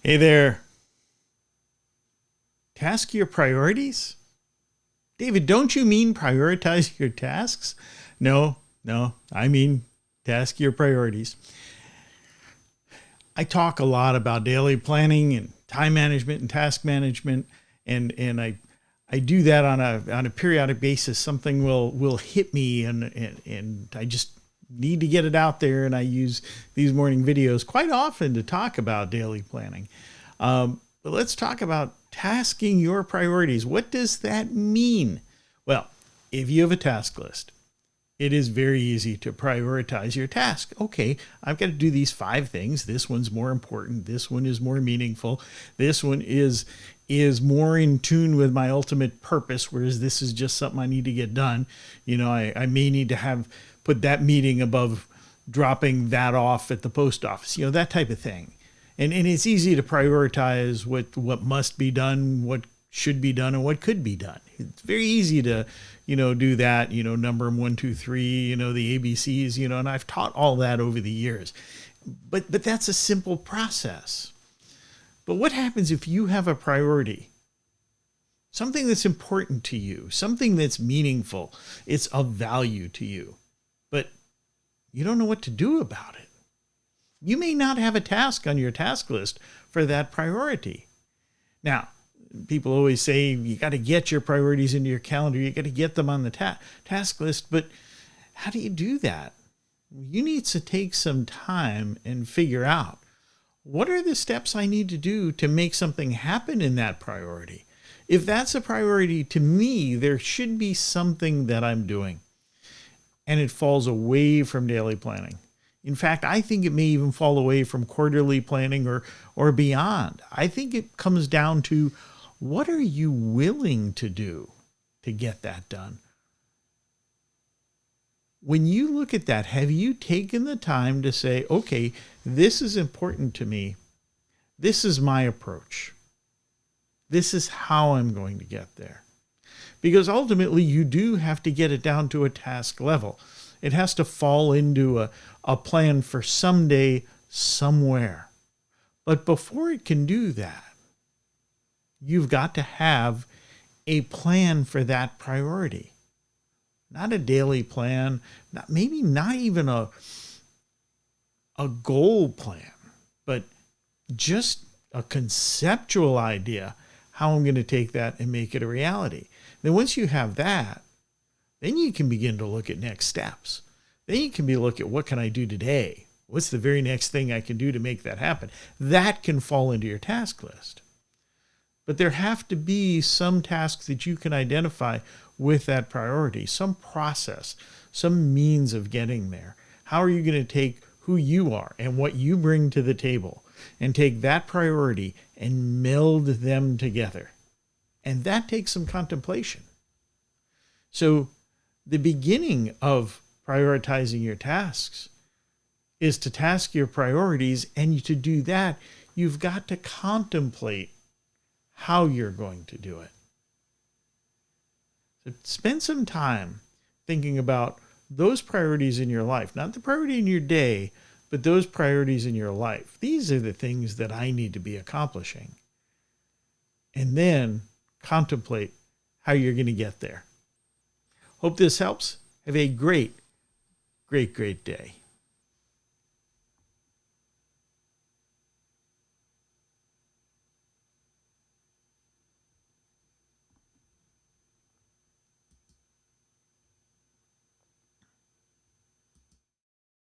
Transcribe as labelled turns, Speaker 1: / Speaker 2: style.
Speaker 1: Hey there. Task your priorities? David, don't you mean prioritize your tasks? No, I mean task your priorities. I talk a lot about daily planning and time management and task management, and I do that on a periodic basis. Something will hit me, and I just need to get it out there. And I use these morning videos quite often to talk about daily planning. But let's talk about tasking your priorities. What does that mean? Well, if you have a task list, it is very easy to prioritize your task. Okay, I've got to do these 5 things. This one's more important. This one is more meaningful. This one is more in tune with my ultimate purpose, whereas this is just something I need to get done. I may need to have put that meeting above dropping that off at the post office, that type of thing. And it's easy to prioritize what must be done, what should be done, and what could be done. It's very easy to, do that, number them 1, 2, 3, the ABCs, and I've taught all that over the years. But that's a simple process. But what happens if you have a priority? Something that's important to you, something that's meaningful, it's of value to you, but you don't know what to do about it. You may not have a task on your task list for that priority. Now, people always say you got to get your priorities into your calendar. You got to get them on the task list. But how do you do that? You need to take some time and figure out what are the steps I need to do to make something happen in that priority. If that's a priority to me, there should be something that I'm doing. And it falls away from daily planning. In fact, I think it may even fall away from quarterly planning or beyond. I think it comes down to what are you willing to do to get that done? When you look at that, have you taken the time to say, okay, this is important to me. This is my approach. This is how I'm going to get there. Because ultimately, you do have to get it down to a task level. It has to fall into a plan for someday, somewhere. But before it can do that, you've got to have a plan for that priority. Not a daily plan, maybe not even a goal plan, but just a conceptual idea how I'm going to take that and make it a reality. Then once you have that, then you can begin to look at next steps. Then you can look at what can I do today? What's the very next thing I can do to make that happen? That can fall into your task list. But there have to be some tasks that you can identify with that priority, some process, some means of getting there. How are you going to take who you are and what you bring to the table and take that priority and meld them together? And that takes some contemplation. So the beginning of prioritizing your tasks is to task your priorities, and to do that, you've got to contemplate how you're going to do it. So spend some time thinking about those priorities in your life, not the priority in your day, but those priorities in your life. These are the things that I need to be accomplishing. And then contemplate how you're going to get there. Hope this helps. Have a great day.